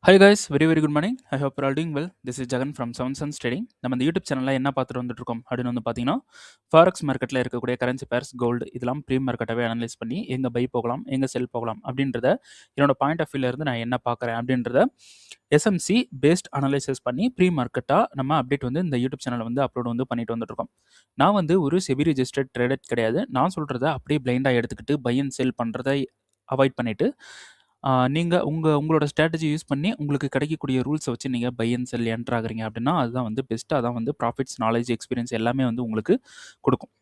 Hi guys, very good morning. I hope you're all doing well. This is Jagan from Seven Suns Trading. நம்ம இந்த YouTube சேனலில் என்ன பார்த்துட்டு வந்துட்டு இருக்கோம் அப்படின்னு வந்து பார்த்தீங்கன்னா ஃபாரெக்ஸ் மார்க்கெட்டில் இருக்கக்கூடிய கரன்சி பேர்ஸ் கோல்டு இதெல்லாம் ப்ரீ மார்க்கெட்டாகவே அனலைஸ் பண்ணி எங்கே பை போகலாம் எங்கே செல் போகலாம் அப்படின்றத என்னோட பாயிண்ட் ஆஃப் வியூல இருந்து நான் என்ன பார்க்குறேன் அப்படின்றத எஸ்எம்சி பேஸ்ட் அனலைசிஸ் பண்ணி ப்ரீ மார்க்கெட்டாக நம்ம அப்டேட் வந்து இந்த யூடியூப் சேனல் வந்து அப்லோட் வந்து பண்ணிட்டு வந்துட்டு இருக்கோம். நான் வந்து ஒரு செபி ரிஜிஸ்டர்ட் ட்ரேடர் கிடையாது. நான் சொல்கிறத அப்படியே பிளைண்டாக எடுத்துக்கிட்டு பை அண்ட் செல் பண்ணுறதை அவாய்ட் பண்ணிவிட்டு நீங்கள் உங்களோட ஸ்ட்ராட்டஜி யூஸ் பண்ணி உங்களுக்கு கிடைக்கக்கூடிய ரூல்ஸை வச்சு நீங்கள் பை அண்ட் செல் என்டர் ஆகுறீங்க அப்படின்னா அதுதான் வந்து பெஸ்ட்டாக தான் வந்து ப்ராஃபிட்ஸ் நாலேஜ் எக்ஸ்பீரியன்ஸ் எல்லாமே வந்து உங்களுக்கு கொடுக்கும்.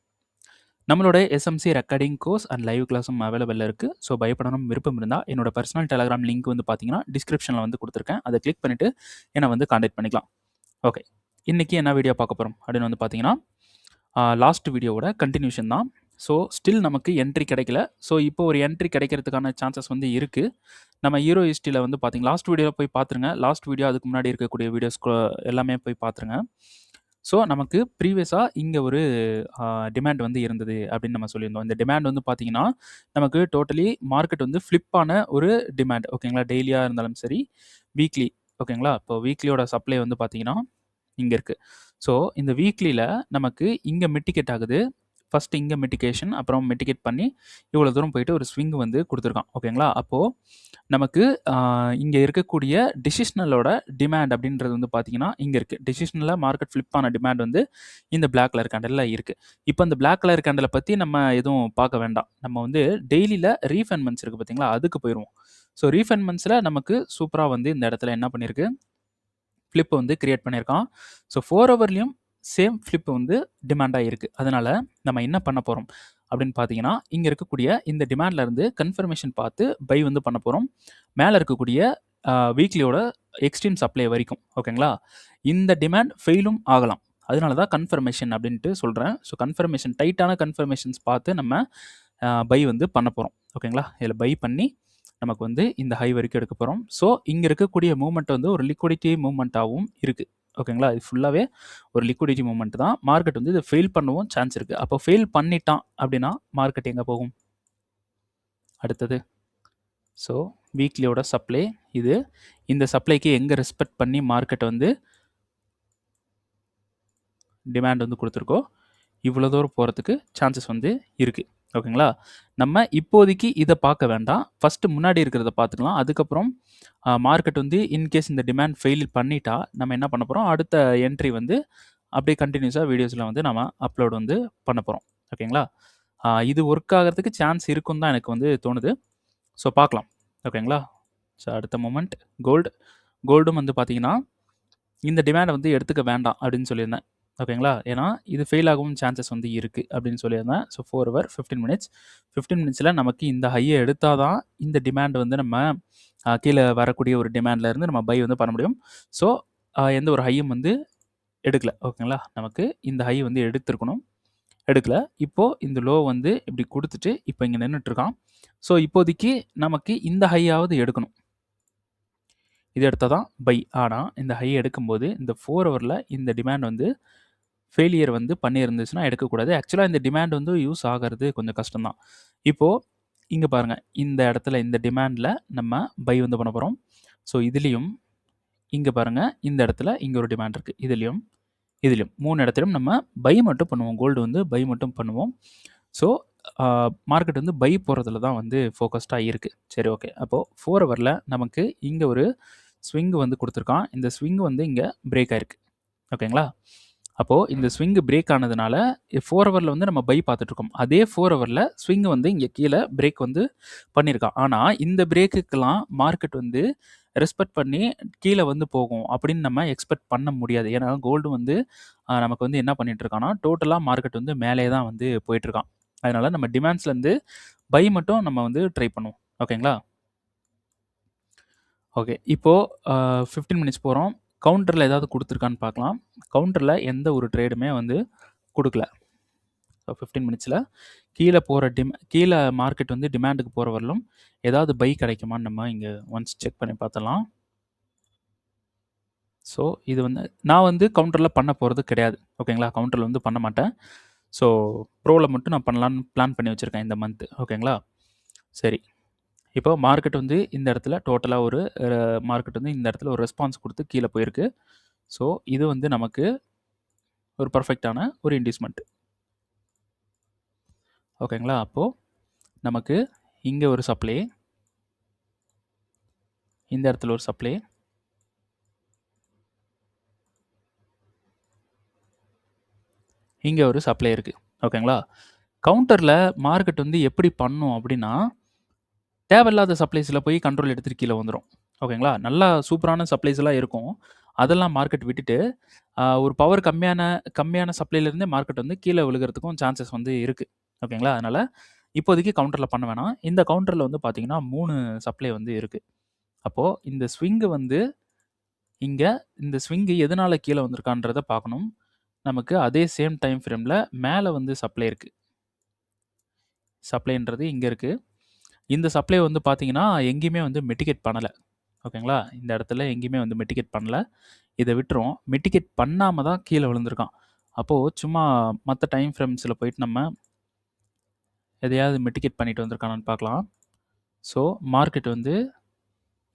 நம்மளோட SMC recording course and live கிளாஸும் அவைலபிள் இருக்குது. ஸோ பயப்படணும் விருப்பம் இருந்தால் என்னோட பர்சனல் டெலகிராம் லிங்க் வந்து பார்த்தீங்கன்னா டிஸ்கிரிப்ஷனில் வந்து கொடுத்துருக்கேன். அதை கிளிக் பண்ணிவிட்டு என்னை வந்து காண்டாக்ட் பண்ணிக்கலாம். ஓகே, இன்றைக்கி என்ன வீடியோ பார்க்க போகிறோம் அப்படின்னு வந்து பார்த்தீங்கன்னா லாஸ்ட் வீடியோவோட கண்டினியூஷன் தான். ஸோ ஸ்டில் நமக்கு என்ட்ரி கிடைக்கல. ஸோ இப்போ ஒரு என்ட்ரி கிடைக்கிறதுக்கான சான்சஸ் வந்து இருக்குது. நம்ம ஹீரோ ஹிஸ்ட்ரியில் வந்து பார்த்தீங்கன்னா லாஸ்ட் வீடியோவில் போய் பார்த்துருங்க. லாஸ்ட் வீடியோ அதுக்கு முன்னாடி இருக்கக்கூடிய வீடியோஸ் எல்லாமே போய் பார்த்துருங்க. ஸோ நமக்கு ப்ரீவியஸாக இங்கே ஒரு டிமாண்ட் வந்து இருந்தது அப்படின்னு நம்ம சொல்லியிருந்தோம். இந்த டிமாண்ட் வந்து பார்த்தீங்கன்னா நமக்கு டோட்டலி மார்க்கெட் வந்து ஃப்ளிப்பான ஒரு டிமாண்ட். ஓகேங்களா, டெய்லியாக இருந்தாலும் சரி வீக்லி. ஓகேங்களா, இப்போ வீக்லியோட சப்ளை வந்து பார்த்தீங்கன்னா இங்கே இருக்குது. ஸோ இந்த வீக்லியில் நமக்கு இங்கே மிட்டிகேட் ஆகுது. ஃபஸ்ட்டு இங்கே மிட்டிகேஷன், அப்புறம் மிட்டிகேட் பண்ணி இவ்வளோ தூரம் போயிட்டு ஒரு ஸ்விங் வந்து கொடுத்துருக்கான். ஓகேங்களா, அப்போது நமக்கு இங்கே இருக்கக்கூடிய டிசிஷனலோட டிமாண்ட் அப்படின்றது வந்து பார்த்தீங்கன்னா இங்கே இருக்குது. டிசிஷனில் மார்க்கெட் ஃப்ளிப்பான டிமாண்ட் வந்து இந்த பிளாக் கலர் கேண்டலில் இருக்குது. இப்போ இந்த பிளாக் கலர் கேண்டலை பற்றி நம்ம எதுவும் பார்க்க வேண்டாம். நம்ம வந்து டெய்லியில் ரீஃபைன்மெண்ட்ஸ் இருக்குது பார்த்தீங்களா, அதுக்கு போயிடுவோம். ஸோ ரீஃபைன்மெண்ட்ஸில் நமக்கு சூப்பராக வந்து இந்த இடத்துல என்ன பண்ணியிருக்கு, ஃப்ளிப் வந்து கிரியேட் பண்ணியிருக்கான். ஸோ 4 ஹவர்லேயும் சேம் ஃப்ளிப் வந்து டிமாண்டாக இருக்குது. அதனால் நம்ம என்ன பண்ண போகிறோம் அப்படின்னு பார்த்தீங்கன்னா இங்கே இருக்கக்கூடிய இந்த டிமாண்ட்லேருந்து கன்ஃபர்மேஷன் பார்த்து பை வந்து பண்ண போகிறோம். மேலே இருக்கக்கூடிய வீக்லியோட எக்ஸ்ட்ரீம் சப்ளை வரைக்கும். ஓகேங்களா, இந்த டிமாண்ட் ஃபெயிலும் ஆகலாம். அதனால தான் கன்ஃபர்மேஷன் அப்படின்ட்டு சொல்கிறேன். ஸோ கன்ஃபர்மேஷன் டைட்டான கன்ஃபர்மேஷன்ஸ் பார்த்து நம்ம பை வந்து பண்ண போகிறோம். ஓகேங்களா, இதில் பை பண்ணி நமக்கு வந்து இந்த ஹை வரைக்கும் எடுக்க போகிறோம். ஸோ இங்கே இருக்கக்கூடிய மூவ்மெண்ட் வந்து ஒரு லிக்விடிட்டி மூவ்மெண்ட்டாகவும் இருக்குது. ஓகேங்களா, இது ஃபுல்லாகவே ஒரு லிக்விடிட்டி மூவ்மெண்ட் தான். மார்க்கெட் வந்து இதை ஃபெயில் பண்ணவும் சான்ஸ் இருக்குது. அப்போ ஃபெயில் பண்ணிட்டான் அப்படின்னா மார்க்கெட் எங்கே போகும் அடுத்தது? ஸோ வீக்லியோட சப்ளை இது. இந்த சப்ளைக்கு எங்கே ரெஸ்பெக்ட் பண்ணி மார்க்கெட் வந்து டிமாண்ட் வந்து கொடுத்துருக்கோ இவ்வளோ தூரம் போகிறதுக்கு சான்சஸ் வந்து இருக்குது. ஓகேங்களா, நம்ம இப்போதைக்கு இதை பார்க்க வேண்டாம். ஃபஸ்ட்டு முன்னாடி இருக்கிறத பார்த்துக்கலாம். அதுக்கப்புறம் மார்க்கெட் வந்து இன்கேஸ் இந்த டிமாண்ட் ஃபெயில் பண்ணிட்டா நம்ம என்ன பண்ண போகிறோம், அடுத்த என்ட்ரி வந்து அப்படியே கண்டினியூஸாக வீடியோஸில் வந்து நம்ம அப்லோட் வந்து பண்ண போகிறோம். ஓகேங்களா, இது ஒர்க் ஆகிறதுக்கு சான்ஸ் இருக்குன்னு தான் எனக்கு வந்து தோணுது. ஸோ பார்க்கலாம். ஓகேங்களா, ஸோ அடுத்த மூமெண்ட் கோல்டும் வந்து பார்த்தீங்கன்னா இந்த டிமாண்டை வந்து எடுத்துக்க வேண்டாம் அப்படின்னு சொல்லியிருந்தேன். ஓகேங்களா, ஏன்னா இது ஃபெயில் ஆகவும் சான்சஸ் வந்து இருக்குது அப்படின்னு சொல்லியிருந்தேன். ஸோ 4 ஹவர் 15 மினிட்ஸ் 15 மினிட்ஸில் நமக்கு இந்த ஹையை எடுத்தால் தான் இந்த டிமாண்ட் வந்து நம்ம கீழே வரக்கூடிய ஒரு டிமாண்ட்லேருந்து நம்ம பை வந்து பண்ண முடியும். ஸோ எந்த ஒரு ஹையும் வந்து எடுக்கல. ஓகேங்களா, நமக்கு இந்த ஹை வந்து எடுத்துருக்கணும், எடுக்கல. இப்போது இந்த லோ வந்து இப்படி கொடுத்துட்டு இப்போ இங்கே நின்றுட்டுருக்கான். ஸோ இப்போதைக்கு நமக்கு இந்த ஹையாவது எடுக்கணும். இது எடுத்தால் தான் பை. ஆனால் இந்த ஹை எடுக்கும்போது இந்த 4 ஹவரில் இந்த டிமாண்ட் வந்து ஃபெயிலியர் வந்து பண்ணியிருந்துச்சுன்னா எடுக்கக்கூடாது. ஆக்சுவலாக இந்த டிமாண்ட் வந்து யூஸ் ஆகிறது கொஞ்சம் கஷ்டம்தான். இப்போது இங்கே பாருங்கள், இந்த இடத்துல இந்த டிமாண்டில் நம்ம பை வந்து பண்ண போகிறோம். ஸோ இதுலேயும் இங்கே பாருங்கள், இந்த இடத்துல இங்கே ஒரு டிமாண்ட் இருக்குது. இதுலேயும் 3 இடத்துலையும் நம்ம பை மட்டும் பண்ணுவோம். கோல்டு வந்து பை மட்டும் பண்ணுவோம். ஸோ மார்க்கெட் வந்து பை போகிறதுல தான் வந்து ஃபோக்கஸ்டாக இருக்குது. சரி, ஓகே. அப்போது 4 ஹவரில் நமக்கு இங்கே ஒரு ஸ்விங் வந்து கொடுத்துருக்கான். இந்த ஸ்விங் வந்து இங்கே பிரேக் ஆயிருக்கு. ஓகேங்களா, அப்போது இந்த ஸ்விங் பிரேக் ஆனதுனால 4 ஹவரில் வந்து நம்ம பை பார்த்துட்ருக்கோம். அதே 4 ஹவரில் ஸ்விங் வந்து இங்கே கீழே பிரேக் வந்து பண்ணியிருக்கான். ஆனால் இந்த பிரேக்குக்கெல்லாம் மார்க்கெட் வந்து ரெஸ்பெக்ட் பண்ணி கீழே வந்து போகும் அப்படின்னு நம்ம எக்ஸ்பெக்ட் பண்ண முடியாது. ஏன்னா கோல்டு வந்து நமக்கு வந்து என்ன பண்ணிகிட்ருக்கான்னா டோட்டலாக மார்க்கெட் வந்து மேலே தான் வந்து போயிட்டுருக்கான். அதனால் நம்ம டிமாண்ட்ஸ்லேருந்து பை மட்டும் நம்ம வந்து ட்ரை பண்ணுவோம். ஓகேங்களா, ஓகே. இப்போது 15 மினிட்ஸ் போகிறோம். கவுண்டரில் ஏதாவது கொடுத்துருக்கான்னு பார்க்கலாம். கவுண்டரில் எந்த ஒரு ட்ரேடுமே வந்து கொடுக்கல. ஸோ 15 மினிட்ஸில் கீழே போகிற கீழே மார்க்கெட் வந்து டிமாண்டுக்கு போகிற வரலும் ஏதாவது பை கிடைக்குமான்னு நம்ம இங்கே ஒன்ஸ் செக் பண்ணி பார்த்தலாம். ஸோ இது வந்து நான் வந்து கவுண்டரில் பண்ண போகிறது கிடையாது. ஓகேங்களா, கவுண்டரில் வந்து பண்ண மாட்டேன். ஸோ ப்ரோவில் மட்டும் நான் பண்ணலான்னு பிளான் பண்ணி வச்சுருக்கேன் இந்த மந்த்து. ஓகேங்களா, சரி. இப்போ மார்க்கெட் வந்து இந்த இடத்துல டோட்டலா ஒரு மார்க்கெட் வந்து இந்த இடத்துல ஒரு ரெஸ்பான்ஸ் குடுத்து கீழ போயிருக்கு. ஸோ, இது வந்து நமக்கு ஒரு பெர்ஃபெக்ட்டான ஒரு இன்டியூஸ்மென்ட். ஓகேங்களா? அப்போ நமக்கு இங்க ஒரு சப்ளை, இந்த இடத்துல ஒரு சப்ளை, இங்க ஒரு சப்ளை இருக்கு. ஓகேங்களா? கவுண்டர்ல மார்க்கெட் வந்து எப்படி பண்ணும் அப்படின்னா, தேவையில்லாத சப்ளைஸ்ல போய் கண்ட்ரோல் எடுத்துட்டு கீழ வந்துரும். ஓகேங்களா? நல்லா சூப்பரான சப்ளைஸ் எல்லாம் இருக்கும். அதெல்லாம் மார்க்கெட் விட்டுட்டு, ஒரு பவர் கம்மியான கம்மியான சப்ளைல இருந்தே மார்க்கெட் வந்து கீழ விழுகுறதுக்கும் சான்சஸ் வந்து இருக்கு. ஓகேங்களா? அதனால இப்போதைக்கு கவுண்டர்ல பண்ண வேணாம். இந்த கவுண்டர்ல வந்து பார்த்தீங்கன்னா, 3 சப்ளை வந்து இருக்கு. அப்போ இந்த ஸ்விங் வந்து இங்க இந்த ஸ்விங் எதனால கீழ வந்திருக்கான்றத பார்க்கணும். நமக்கு அதே சேம் டைம் ஃப்ரேம்ல மேல வந்து சப்ளை இருக்கு. சப்ளைன்றது இங்க இருக்கு. இந்த சப்ளை வந்து பார்த்தீங்கன்னா, எங்கேயுமே வந்து மிட்டிகேட் பண்ணல. ஓகேங்களா? இந்த இடத்துல எங்கேயுமே வந்து மிட்டிகேட் பண்ணல. இத விட்டுருவோம். மிட்டிகேட் பண்ணாம தான் கீழ விழுந்திருக்கான். அப்போ சும்மா மத்த டைம் ஃப்ரேம்ஸ்ல போயிட்டு நம்ம எதையாவது மிட்டிகேட் பண்ணிட்டு வந்திருக்கானான்னு பார்க்கலாம். ஸோ, மார்க்கெட் வந்து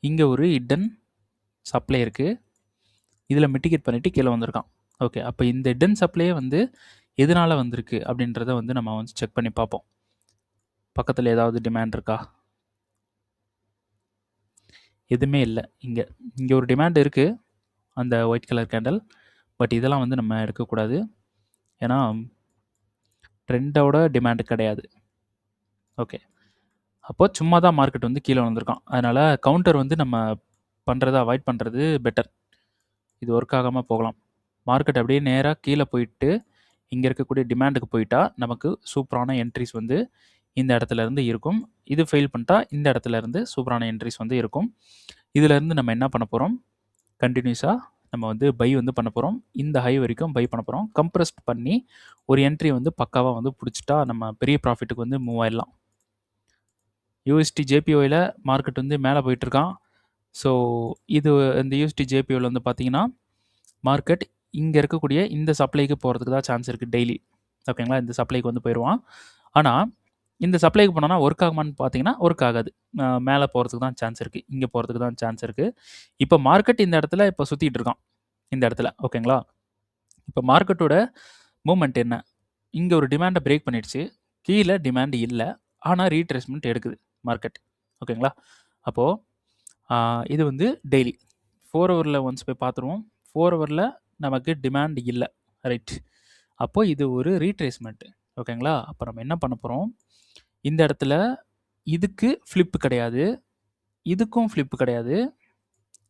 இங்க ஒரு ஹிட்டன் சப்ளை இருக்கு. இதில மிட்டிகேட் பண்ணிட்டு கீழ வந்திருக்கான். ஓகே. அப்ப இந்த ஹிட்டன் சப்ளையே வந்து எதனால வந்திருக்கு அப்படின்றத வந்து நம்ம வந்து செக் பண்ணி பார்ப்போம். பக்கத்துல ஏதாவது டிமாண்ட் இருக்கா? எதுவுமே இல்ல இங்க. இங்க ஒரு டிமாண்ட் இருக்கு. அந்த ஒயிட் கலர் கேண்டில். பட் இதெல்லாம் வந்து நம்ம எடுக்கக்கூடாது. ஏன்னா, ட்ரெண்டோட டிமாண்ட் கிடையாது. ஓகே. அப்போ சும்மா தான் மார்க்கெட் வந்து கீழ வந்திருக்கான். அதனால கவுண்டர் வந்து நம்ம பண்றத அவாய்ட் பண்றது பெட்டர். இது ஒர்க் ஆகாம போகலாம். மார்க்கெட் அப்படியே நேரா கீழ போயிட்டு, இங்க இருக்கக்கூடிய டிமாண்டுக்கு போயிட்டா, நமக்கு சூப்பரான என்ட்ரீஸ் வந்து இந்த இடத்துல இருந்து இருக்கும். இது ஃபெயில் பண்ணிட்டா, இந்த இடத்துல இருந்து சூப்பரான என்ட்ரீஸ் வந்து இருக்கும். இதிலருந்து நம்ம என்ன பண்ண போறோம்? கன்டினியூஸா நம்ம வந்து பை வந்து பண்ண போறோம். இந்த ஹை வரைக்கும் பை பண்ண போறோம். கம்ப்ரஸ்ட் பண்ணி ஒரு என்ட்ரி வந்து பக்காவா வந்து புடிச்சுட்டா, நம்ம பெரிய ப்ராஃபிட்டுக்கு வந்து மூவ் ஆயிடலாம். யூஎஸ்டி ஜேபிஒய்ல மார்க்கெட் வந்து மேல போயிட்டுருக்கான். ஸோ, இது இந்த யூஎஸ்டி ஜேபிஒய்ல வந்து பார்த்தீங்கன்னா, மார்க்கெட் இங்க இருக்கக்கூடிய இந்த சப்ளைக்கு போறதுக்கு தான் சான்ஸ் இருக்கு டெய்லி. ஓகேங்களா? இந்த சப்ளைக்கு வந்து போயிருவான். ஆனா, இந்த சப்ளைக்கு போனான்னா ஒர்க் ஆகுமான்னு பார்த்தீங்கன்னா, ஒர்க் ஆகாது. மேல போறதுக்கு தான் சான்ஸ் இருக்கு. இங்க போறதுக்கு தான் சான்ஸ் இருக்கு. இப்ப மார்க்கெட் இந்த இடத்துல இப்ப சுத்திட்டு இருக்கான். இந்த இடத்துல. ஓகேங்களா? இப்ப மார்க்கெட்டோட மூவ்மெண்ட் என்ன? இங்க ஒரு டிமாண்ட பிரேக் பண்ணிடுச்சு. கீழ டிமாண்ட் இல்ல. ஆனா ரீட்ரேஸ்மென்ட் எடுக்குது மார்க்கெட். ஓகேங்களா? அப்போ இது வந்து டெய்லி. 4 ஹவர்ல ஒன்ஸ் போய் பார்த்துருவோம். 4 ஹவர்ல நமக்கு டிமாண்ட் இல்ல. ரைட். அப்போ இது ஒரு ரீட்ரேஸ்மென்ட். ஓகேங்களா? அப்ப நம்ம என்ன பண்ண போறோம்? இந்த இடத்துல இதுக்கு ஃபிளிப் கிடையாது. இதுக்கும் ஃபிளிப் கிடையாது.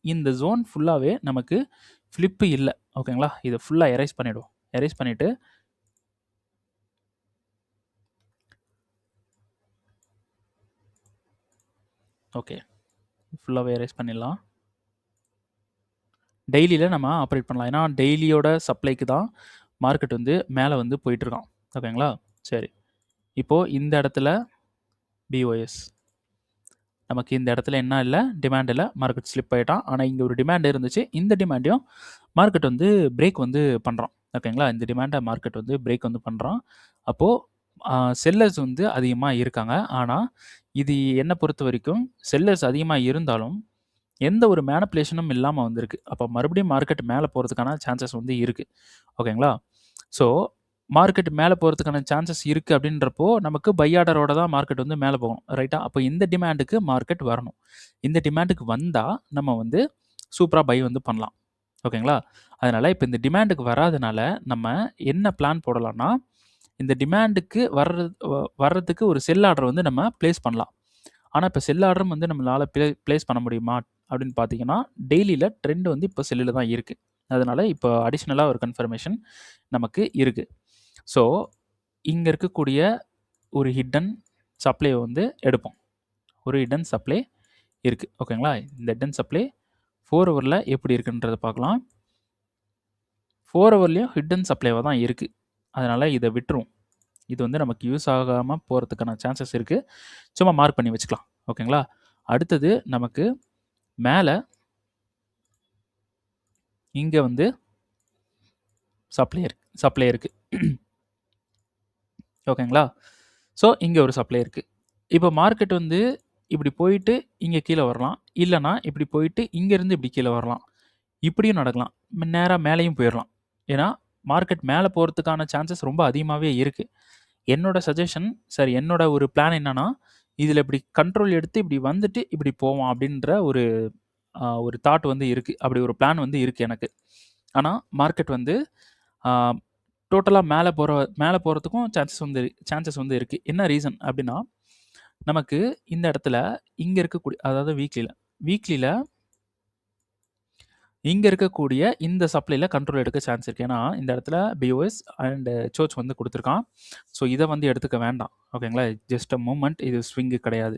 இந்த ஜோன் ஃபுல்லாவே நமக்கு ஃபிளிப் இல்ல. ஓகேங்களா? இத ஃபுல்லா எரேஸ் பண்ணிடுவோம். எரேஸ் பண்ணிட்டு ஓகே. ஃபுல்லாவே எரேஸ் பண்ணிடலாம். டெய்லியில நம்ம ஆப்பரேட் பண்ணலாம். ஏன்னா, டெய்லியோட சப்ளைக்கு தான் மார்க்கெட் வந்து மேல வந்து போயிட்டுருக்கான். ஓகேங்களா? சரி. இப்போ இந்த இடத்துல பிஓஎஸ். நமக்கு இந்த இடத்துல என்ன இல்ல, டிமாண்ட் இல்ல. மார்க்கெட் ஸ்லிப் ஆயிட்டான். ஆனா, இங்க ஒரு டிமாண்ட் இருந்துச்சு. இந்த டிமாண்டையும் மார்க்கெட் வந்து பிரேக் வந்து பண்றான். ஓகேங்களா? இந்த டிமாண்ட மார்க்கெட் வந்து பிரேக் வந்து பண்றான். அப்போ செல்லர்ஸ் வந்து அதிகமா இருக்காங்க. ஆனா, இது என்ன பொறுத்தவரைக்கும் செல்லர்ஸ் அதிகமா இருந்தாலும், எந்த ஒரு மேனிபுலேஷனும் இல்லாம வந்திருக்கு. அப்ப மறுபடியும் மார்க்கெட் மேல போறதுக்கான சான்சஸ் வந்து இருக்கு. ஓகேங்களா? ஸோ, மார்க்கெட் மேல போறதுக்கான சான்சஸ் இருக்கு அப்படின்றப்போ, நமக்கு பை ஆர்டரோட தான் மார்க்கெட் வந்து மேல போகணும். ரைட்டா? அப்ப இந்த டிமாண்டுக்கு மார்க்கெட் வரணும். இந்த டிமாண்டுக்கு வந்தா, நம்ம வந்து சூப்பரா பை வந்து பண்ணலாம். ஓகேங்களா? அதனால இப்ப இந்த டிமாண்டுக்கு வராதனால, நம்ம என்ன பிளான் போடலாம்னா, இந்த டிமாண்டுக்கு வர்றதுக்கு ஒரு செல் ஆர்டர் வந்து நம்ம பிளேஸ் பண்ணலாம். ஆனா, இப்ப செல் ஆர்டரும் வந்து நம்மளால பிளேஸ் பண்ண முடியுமா? அப்படின்னு பார்த்தீங்கன்னா, டெய்லில ட்ரெண்ட் வந்து இப்ப செல்லுல தான் இருக்கு. அதனால இப்போ அடிஷனலா ஒரு கன்ஃபர்மேஷன் நமக்கு இருக்கு. ஸோ, இங்க இருக்கக்கூடிய ஒரு ஹிட்டன் சப்ளைய வந்து எடுப்போம். ஒரு ஹிட்டன் சப்ளை இருக்கு. ஓகேங்களா? இந்த ஹிட்டன் சப்ளை 4 ஹவர்ல எப்படி இருக்குன்றத பார்க்கலாம். 4 ஹவர்லயும் ஹிட்டன் சப்ளைவா தான் இருக்கு. அதனால இத விட்டுருவோம். இது வந்து நமக்கு யூஸ் ஆகாம போறதுக்கான சான்சஸ் இருக்கு. சும்மா மார்க் பண்ணி வச்சுக்கலாம். ஓகேங்களா? அடுத்தது நமக்கு மேல இங்க வந்து சப்ளை இருக்கு. ஓகேங்களா? ஸோ, இங்க ஒரு சப்ளை இருக்கு. இப்போ மார்க்கெட் வந்து இப்படி போயிட்டு இங்க கீழ வரலாம். இல்லன்னா இப்படி போயிட்டு இங்கேருந்து இப்படி கீழ வரலாம். இப்படியும் நடக்கலாம். நேரா மேலேயும் போயிரலாம். ஏன்னா, மார்க்கெட் மேல போறதுக்கான சான்சஸ் ரொம்ப அதிகமாவே இருக்கு. என்னோட சஜஷன் என்னோட ஒரு பிளான் என்னன்னா, இதில இப்படி கண்ட்ரோல் எடுத்து இப்படி வந்துட்டு இப்படி போவோம் அப்படின்ற ஒரு தாட் வந்து இருக்கு. அப்படி ஒரு பிளான் வந்து இருக்கு எனக்கு. ஆனா, மார்க்கெட் வந்து ஆ டோட்டலா மேல போறதுக்கும் சான்சஸ் வந்து இருக்கு. என்ன ரீசன் அப்படின்னா, நமக்கு இந்த இடத்துல இங்க இருக்கக்கூடிய அதாவது வீக்லில இங்க இருக்கக்கூடிய இந்த சப்ளைல கண்ட்ரோல் எடுக்க சான்ஸ் இருக்கு. ஏன்னா, இந்த இடத்துல பிஓஎஸ் அண்ட் சர்ச் வந்து குடுத்துருக்கான். ஸோ, இத வந்து எடுத்துக்க வேண்டாம். ஓகேங்களா? Just movement. இது ஸ்விங் கிடையாது.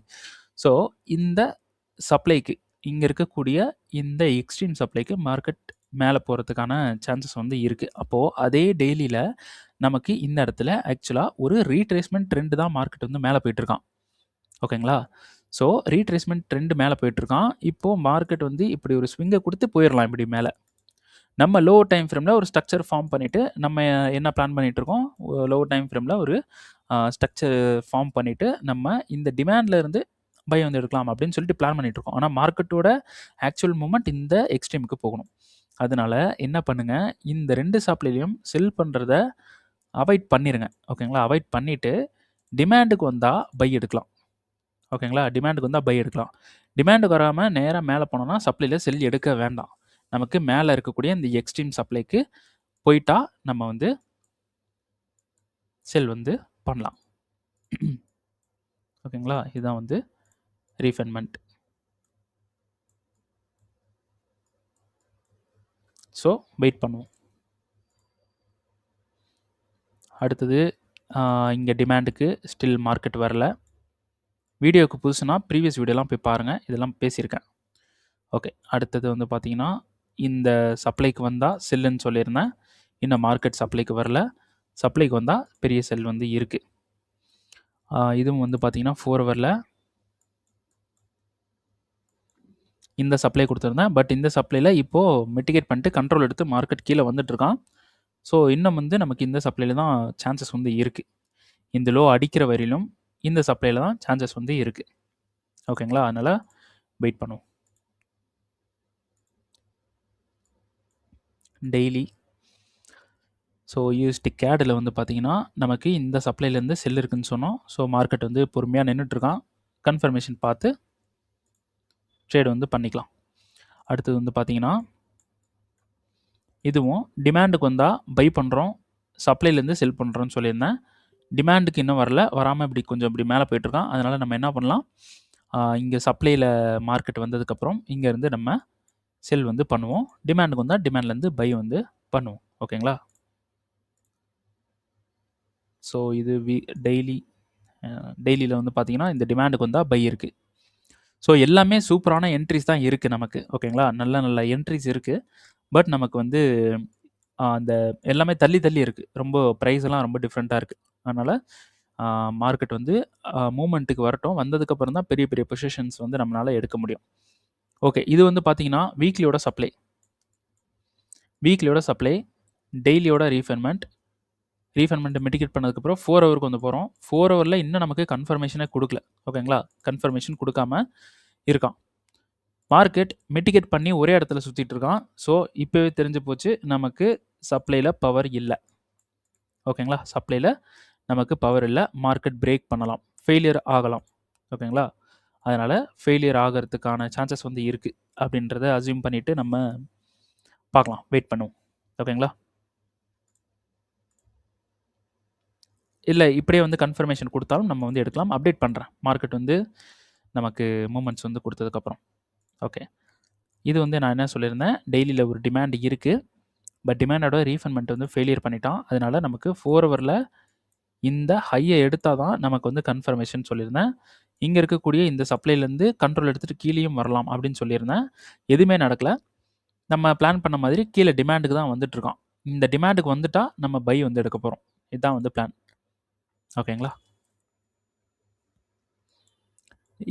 ஸோ, இந்த சப்ளைக்கு இங்க இருக்கக்கூடிய இந்த எக்ஸ்ட்ரீம் சப்ளைக்கு மார்க்கெட் மேல போறதுக்கான சான்சஸ் வந்து இருக்கு. அப்போ அதே டெய்லில நமக்கு இந்த இடத்துல ஆக்சுவலா ஒரு ரீட்ரேஸ்மென்ட் ட்ரெண்ட் தான் மார்க்கெட் வந்து மேல போயிட்டு இருக்கான். ஓகேங்களா? ஸோ, ரீட்ரேஸ்மென்ட் ட்ரெண்ட் மேல போயிட்டு இருக்கான். இப்போ மார்க்கெட் வந்து இப்படி ஒரு ஸ்விங்க குடுத்து போயிரலாம் இப்படி மேல. நம்ம லோ டைம் ஃப்ரேம்ல ஒரு ஸ்ட்ரக்சர் ஃபார்ம் பண்ணிட்டு, நம்ம என்ன பிளான் பண்ணிட்டு இருக்கோம், லோ டைம் ஃப்ரேம்ல ஒரு ஸ்ட்ரக்சர் ஃபார்ம் பண்ணிட்டு, நம்ம இந்த டிமாண்ட்ல இருந்து பை வந்து எடுக்கலாம் அப்படின்னு சொல்லிட்டு பிளான் பண்ணிட்டு இருக்கோம். ஆனா மார்க்கெட்டோட ஆக்சுவல் மூவ்மெண்ட் இந்த எக்ஸ்ட்ரீமுக்கு போகணும். அதனால என்ன பண்ணுங்க, இந்த 2 சப்ளைலயும் செல் பண்றத அவாய்ட் பண்ணிருங்க. ஓகேங்களா? அவாய்ட் பண்ணிட்டு டிமாண்டுக்கு வந்தா பை எடுக்கலாம். ஓகேங்களா? டிமாண்டுக்கு வந்தா பை எடுக்கலாம். டிமாண்டுக்கு வராம நேரா மேல போனோம்னா சப்ளைல செல் எடுக்க வேண்டாம். நமக்கு மேல இருக்கக்கூடிய இந்த எக்ஸ்ட்ரீம் சப்ளைக்கு போயிட்டா நம்ம வந்து செல் வந்து பண்ணலாம். ஓகேங்களா? இதுதான் வந்து ரீஃபைன்மென்ட். ஸோ, வெயிட் பண்ணுவோம். அடுத்தது இங்க டிமாண்டுக்கு ஸ்டில் மார்க்கெட் வரல. வீடியோக்கு புதுசுனா ப்ரீவியஸ் வீடியோலாம் போய் பாருங்க. இதெல்லாம் பேசியிருக்கேன். ஓகே. அடுத்தது வந்து பார்த்தீங்கன்னா, இந்த சப்ளைக்கு வந்தா செல்லுன்னு சொல்லியிருந்தேன். இன்னும் மார்க்கெட் சப்ளைக்கு வரல. சப்ளைக்கு வந்தா பெரிய செல் வந்து இருக்கு. இதுவும் வந்து பார்த்தீங்கன்னா 4 ஹவர்ல இந்த சப்ளை குடுத்திருந்தேன். பட் இந்த சப்ளைல இப்போ மிட்டிகேட் பண்ணிட்டு கண்ட்ரோல் எடுத்து மார்க்கெட் கீழ வந்துட்டுருக்கான். ஸோ, இன்னும் வந்து நமக்கு இந்த சப்ளைல தான் சான்சஸ் வந்து இருக்கு. இந்த லோ அடிக்கிற வரையிலும் இந்த சப்ளைல தான் சான்சஸ் வந்து இருக்கு. ஓகேங்களா? அதனால வெயிட் பண்ணுவோம். டெய்லி ஸோ, யூஎஸ்டி கேட்ல வந்து பார்த்தீங்கன்னா, நமக்கு இந்த சப்ளைலேருந்து செல் இருக்குன்னு சொன்னோம். ஸோ, மார்க்கெட் வந்து பொறுமையா நின்னுட்டுருக்கான். கன்ஃபர்மேஷன் பார்த்து ட்ரேட் வந்து பண்ணிக்கலாம். அடுத்தது வந்து பார்த்தீங்கன்னா, இதுவும் டிமாண்டுக்கு வந்தா பை பண்றோம். சப்ளைலேருந்து செல் பண்றோம்னு சொல்லியிருந்தேன். டிமாண்டுக்கு இன்னும் வரல. வராம இப்படி கொஞ்சம் இப்படி மேல போயிட்டுருக்கான். அதனால நம்ம என்ன பண்ணலாம், இங்க சப்ளைல மார்க்கெட் வந்ததுக்கப்புறம் இங்கேருந்து நம்ம செல் வந்து பண்ணுவோம். டிமாண்டுக்கு வந்தா டிமாண்ட்லேருந்து பை வந்து பண்ணுவோம். ஓகேங்களா? ஸோ, இது டெய்லி டெய்லில வந்து பார்த்தீங்கன்னா, இந்த டிமாண்டுக்கு வந்தா பை இருக்கு. ஸோ, எல்லாமே சூப்பரான என்ட்ரீஸ் தான் இருக்கு நமக்கு. ஓகேங்களா? நல்ல நல்ல என்ட்ரீஸ் இருக்கு. பட் நமக்கு வந்து அந்த எல்லாமே தள்ளி தள்ளி இருக்கு. ரொம்ப பிரைஸ் எல்லாம் ரொம்ப டிஃபரெண்ட்டா இருக்கு. அதனால மார்க்கெட் வந்து மூவ்மெண்ட்டுக்கு வரட்டும். வந்ததுக்கப்புறம் தான் பெரிய பெரிய பொசிஷன்ஸ் வந்து நம்மளால எடுக்க முடியும். ஓகே. இது வந்து பார்த்தீங்கன்னா, வீக்லியோட சப்ளை. வீக்லியோட சப்ளை, டெய்லியோட ரீஃபைன்மென்ட் மிட்டிகேட் பண்ணதுக்கப்புறம் 4 ஹவருக்கு வந்து போறோம். 4 ஹவர்ல இன்னும் நமக்கு கன்ஃபர்மேஷனே குடுக்கல. ஓகேங்களா? கன்ஃபர்மேஷன் குடுக்காம இருக்கான். மார்க்கெட் மிட்டிகேட் பண்ணி ஒரே இடத்துல சுத்திட்டு இருக்கான். ஸோ, இப்பவே தெரிஞ்சு போச்சு நமக்கு சப்ளைல பவர் இல்ல. ஓகேங்களா? சப்ளைல நமக்கு பவர் இல்ல. மார்க்கெட் பிரேக் பண்ணலாம். ஃபெயிலியர் ஆகலாம். ஓகேங்களா? அதனால ஃபெயிலியர் ஆகறதுக்கான சான்சஸ் வந்து இருக்கு. அப்படின்றத அஸ்யூம் பண்ணிட்டு நம்ம பார்க்கலாம். வெயிட் பண்ணுவோம். ஓகேங்களா? இல்ல இப்படியே வந்து கன்ஃபர்மேஷன் குடுத்தாலும் நம்ம வந்து எடுக்கலாம். அப்டேட் பண்றேன். மார்க்கெட் வந்து நமக்கு மூவ்மெண்ட்ஸ் வந்து குடுத்ததுக்கப்புறம். ஓகே. இது வந்து நான் என்ன சொல்லியிருந்தேன், டெய்லில ஒரு டிமாண்ட் இருக்கு. பட் டிமாண்டோட ரீஃபைன்மென்ட் வந்து ஃபெயிலியர் பண்ணிட்டான். அதனால நமக்கு 4 ஹவர்ல இந்த ஹைய எடுத்தா தான் நமக்கு வந்து கன்ஃபர்மேஷன் சொல்லியிருந்தேன். இங்க இருக்கக்கூடிய இந்த சப்ளைலேருந்து கண்ட்ரோல் எடுத்துட்டு கீழயும் வரலாம் அப்படின்னு சொல்லியிருந்தேன். எதுவுமே நடக்கல. நம்ம பிளான் பண்ண மாதிரி கீழ டிமாண்டுக்கு தான் வந்துட்டுருக்கான். இந்த டிமாண்டுக்கு வந்துட்டா நம்ம பை வந்து எடுக்க போறோம். இதான் வந்து பிளான். ஓகேங்களா?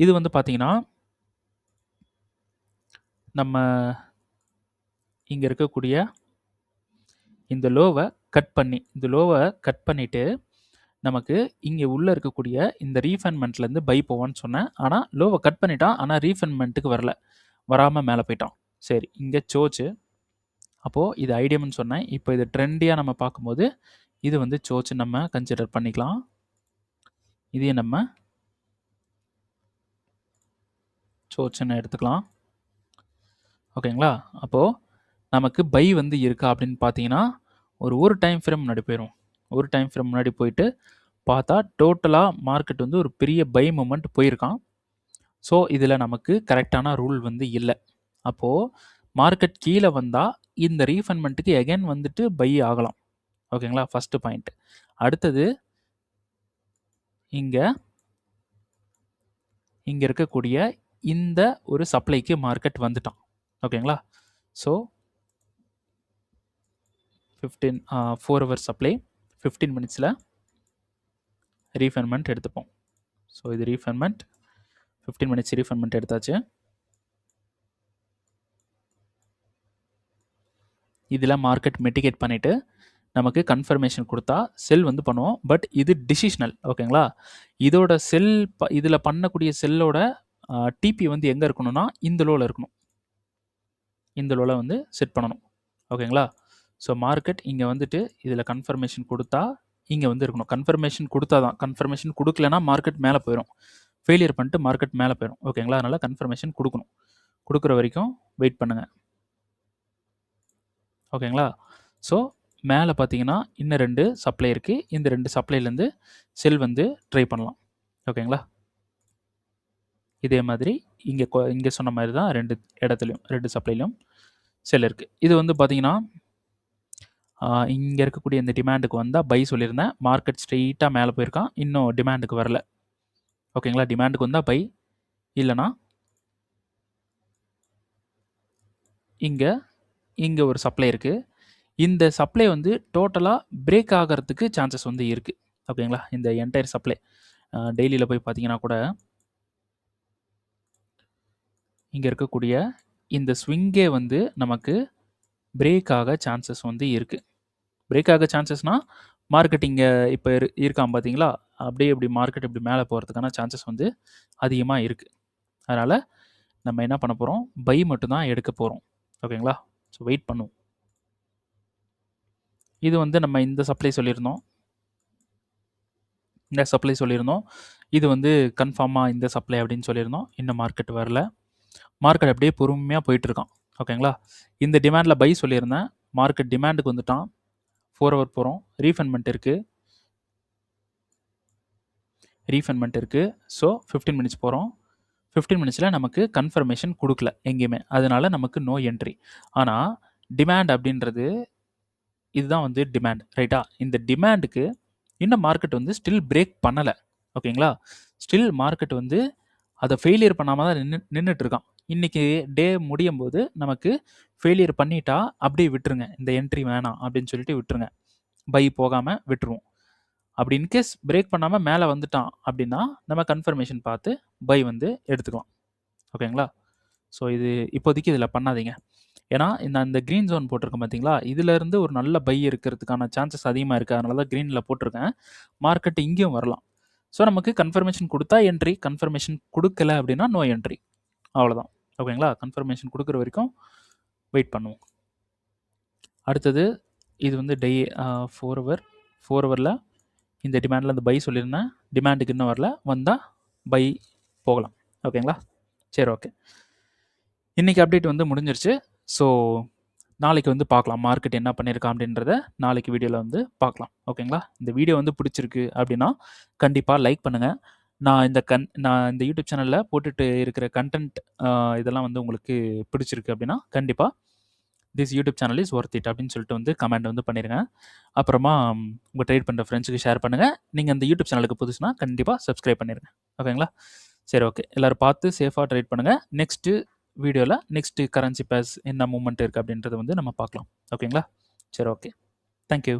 இது வந்து பார்த்தீங்கன்னா, நம்ம இங்க இருக்கக்கூடிய இந்த லோவ கட் பண்ணிட்டு, நமக்கு இங்கே உள்ளே இருக்கக்கூடிய இந்த ரீஃபைன்மெண்ட்லேருந்து பை போவான்னு சொன்னேன். ஆனால் லோவை கட் பண்ணிட்டான். ஆனால் ரீஃபைன்மெண்ட்டுக்கு வரல, வராமல் மேலே போயிட்டான். சரி, இங்கே சோச்சு. அப்போது இது ஐடியம்னு சொன்னேன். இப்போ இது ட்ரெண்டியாக நம்ம பார்க்கும்போது இது வந்து சோச்சு நம்ம கன்சிடர் பண்ணிக்கலாம். இதையும் நம்ம சோச்சுன்னு எடுத்துக்கலாம். ஓகேங்களா? அப்போது நமக்கு பை வந்து இருக்கா அப்படின்னு பார்த்தீங்கன்னா ஒரு டைம் ஃப்ரேம் முன்னாடி போயிடும். ஒரு டைம் ஃப்ரேம் முன்னாடி போயிட்டு பார்த்தா டோட்டலாக மார்க்கெட் வந்து ஒரு பெரிய பை மூமெண்ட் போயிருக்கான். ஸோ இதில் நமக்கு கரெக்டான ரூல் வந்து இல்லை. அப்போது மார்க்கெட் கீழே வந்தால் இந்த ரீஃபண்ட்மெண்ட்டுக்கு எகைன் வந்துட்டு பை ஆகலாம். ஓகேங்களா? First point. அடுத்தது இங்கே இருக்கக்கூடிய இந்த ஒரு சப்ளைக்கு மார்க்கெட் வந்துட்டான். ஓகேங்களா? ஸோ 4 ஹவர் சப்ளை 15 மினிட்ஸில் ரீஃபண்ட்மெண்ட் எடுத்துப்போம். ஸோ இது ரீஃபண்ட்மெண்ட் 15 மினிட்ஸ் ரீஃபண்ட்மெண்ட் எடுத்தாச்சு. இதில் மார்க்கெட் மிட்டிகேட் பண்ணிவிட்டு நமக்கு கன்ஃபர்மேஷன் கொடுத்தா செல் வந்து பண்ணுவோம். பட் இது டிசிஷனல். ஓகேங்களா? இதோட செல் இதில் பண்ணக்கூடிய செல்லோட டிபி வந்து எங்கே இருக்கணும்னா இந்த லோவில் இருக்கணும். இந்த லோவில் வந்து செட் பண்ணணும். ஓகேங்களா? ஸோ மார்க்கெட் இங்கே வந்துட்டு இதில் கன்ஃபர்மேஷன் கொடுத்தா இங்கே வந்து இருக்கணும். கன்ஃபர்மேஷன் கொடுத்தா தான். கன்ஃபர்மேஷன் கொடுக்கலனா மார்க்கெட் மேலே போயிடும். ஃபெயிலியர் பண்ணிட்டு மார்க்கெட் மேலே போயிடும். ஓகேங்களா? அதனால் கன்ஃபர்மேஷன் கொடுக்கணும். கொடுக்குற வரைக்கும் வெயிட் பண்ணுங்கள். ஓகேங்களா? ஸோ மேலே பார்த்தீங்கன்னா இன்னும் 2 சப்ளை இருக்குது. இந்த 2 சப்ளைலேருந்து செல் வந்து ட்ரை பண்ணலாம். ஓகேங்களா? இதே மாதிரி இங்கே சொன்ன மாதிரி தான் 2 இடத்துலையும் 2 சப்ளைலையும் செல் இருக்குது. இது வந்து பார்த்தீங்கன்னா இங்கே இருக்கக்கூடிய இந்த டிமாண்டுக்கு வந்தால் பை சொல்லியிருந்தேன். மார்க்கெட் ஸ்ட்ரெயிட்டாக மேலே போயிருக்கான். இன்னும் டிமாண்டுக்கு வரல. ஓகேங்களா? டிமாண்டுக்கு வந்தால் பை, இல்லைனா இங்கே ஒரு சப்ளை இருக்குது. இந்த சப்ளை வந்து டோட்டலாக பிரேக் ஆகிறதுக்கு சான்சஸ் வந்து இருக்குது. ஓகேங்களா? இந்த என்டையர் சப்ளை டெய்லியில் போய் பார்த்தீங்கன்னா கூட இங்கே இருக்கக்கூடிய இந்த ஸ்விங்கே வந்து நமக்கு பிரேக் ஆக சான்சஸ் வந்து இருக்குது. பிரேக் ஆக சான்சஸ்னால் மார்க்கெட் இங்கே இப்போ இருக்கான் பார்த்தீங்களா? அப்படியே இப்படி மார்க்கெட் இப்படி மேலே போகிறதுக்கான சான்சஸ் வந்து அதிகமாக இருக்குது. அதனால் நம்ம என்ன பண்ண போகிறோம்? பை மட்டும்தான் எடுக்க போகிறோம். ஓகேங்களா? ஸோ வெயிட் பண்ணுவோம். இது வந்து நம்ம இந்த சப்ளை சொல்லியிருந்தோம். இது வந்து கன்ஃபார்மாக இந்த சப்ளை அப்படின்னு சொல்லியிருந்தோம். இன்னும் மார்க்கெட் வரல. மார்க்கெட் அப்படியே பொறுமையாக போயிட்டுருக்கான். ஓகேங்களா? இந்த டிமாண்டில் பை சொல்லியிருந்தேன். மார்க்கெட் டிமாண்டுக்கு வந்துட்டான். 4 ஹவர் போகிறோம். ரீஃபண்ட்மெண்ட் இருக்குது. ஸோ 15 மினிட்ஸ் போகிறோம். 15 மினிட்ஸில் நமக்கு கன்ஃபர்மேஷன் கொடுக்கல எங்கேயுமே. அதனால நமக்கு நோ என்ட்ரி. ஆனால் டிமாண்ட் அப்படின்றது இதுதான் வந்து டிமாண்ட், ரைட்டா? இந்த டிமாண்டுக்கு இன்னும் மார்க்கெட் வந்து ஸ்டில் பிரேக் பண்ணலை. ஓகேங்களா? ஸ்டில் மார்க்கெட் வந்து அதை ஃபெயிலியர் பண்ணாமல் தான் நின்றுட்டு இருக்கான். இன்றைக்கி டே முடியும் போது நமக்கு ஃபெயிலியர் பண்ணிட்டா அப்படியே விட்டுருங்க. இந்த என்ட்ரி வேணாம் அப்படின்னு சொல்லிட்டு விட்டுருங்க. பை போகாமல் விட்டுருவோம். அப்படி இன்கேஸ் பிரேக் பண்ணாமல் மேலே வந்துட்டான் அப்படின்னா நம்ம கன்ஃபர்மேஷன் பார்த்து பை வந்து எடுத்துக்கலாம். ஓகேங்களா? ஸோ இது இப்போதைக்கு இதில் பண்ணாதீங்க. ஏன்னா இந்த க்ரீன் ஜோன் போட்டிருக்கேன் பார்த்தீங்களா? இதிலேருந்து ஒரு நல்ல பை இருக்கிறதுக்கான சான்சஸ் அதிகமாக இருக்குது. அதனால தான் க்ரீனில் போட்டிருக்கேன். மார்க்கெட் இங்கேயும் வரலாம். ஸோ நமக்கு கன்ஃபர்மேஷன் கொடுத்தா என்ட்ரி, கன்ஃபர்மேஷன் கொடுக்கல அப்படின்னா நோ என்ட்ரி. அவ்வளோதான். ஓகேங்களா? கன்ஃபர்மேஷன் கொடுக்குற வரைக்கும் வெயிட் பண்ணுவோம். அடுத்தது இது வந்து 4 ஹவரில் இந்த டிமாண்டில் இந்த பை சொல்லியிருந்தேன். டிமாண்டுக்கு இன்னும் வரல. வந்தால் பை போகலாம். ஓகேங்களா? சரி, ஓகே. இன்றைக்கி அப்டேட் வந்து முடிஞ்சிருச்சு. ஸோ நாளைக்கு வந்து பார்க்கலாம் மார்க்கெட் என்ன பண்ணியிருக்கான் அப்படின்றத நாளைக்கு வீடியோவில் வந்து பார்க்கலாம். ஓகேங்களா? இந்த வீடியோ வந்து பிடிச்சிருக்கு அப்படின்னா கண்டிப்பாக லைக் பண்ணுங்கள். நான் இந்த யூடியூப் சேனலில் போட்டுட்டு இருக்கிற கண்டென்ட் இதெல்லாம் வந்து உங்களுக்கு பிடிச்சிருக்கு அப்படின்னா கண்டிப்பாக this YouTube channel is worth it அப்படின்னு சொல்லிட்டு வந்து கமெண்ட் வந்து பண்ணிடுங்க. அப்புறமா உங்கள் ட்ரேட் பண்ணுற ஃப்ரெண்ட்ஸுக்கு ஷேர் பண்ணுங்கள். நீங்கள் அந்த யூடியூப் சேனலுக்கு புதுசுனா கண்டிப்பாக சப்ஸ்கிரைப் பண்ணிடுங்க. ஓகேங்களா? சரி, ஓகே. எல்லோரும் பார்த்து சேஃபாக ட்ரேட் பண்ணுங்கள். நெக்ஸ்ட்டு வீடியோவில் நெக்ஸ்ட்டு கரன்சி பேர்ஸ் என்ன மூவ்மெண்ட் இருக்குது அப்படின்றத வந்து நம்ம பார்க்கலாம். ஓகேங்களா? சரி, ஓகே. தேங்க்யூ.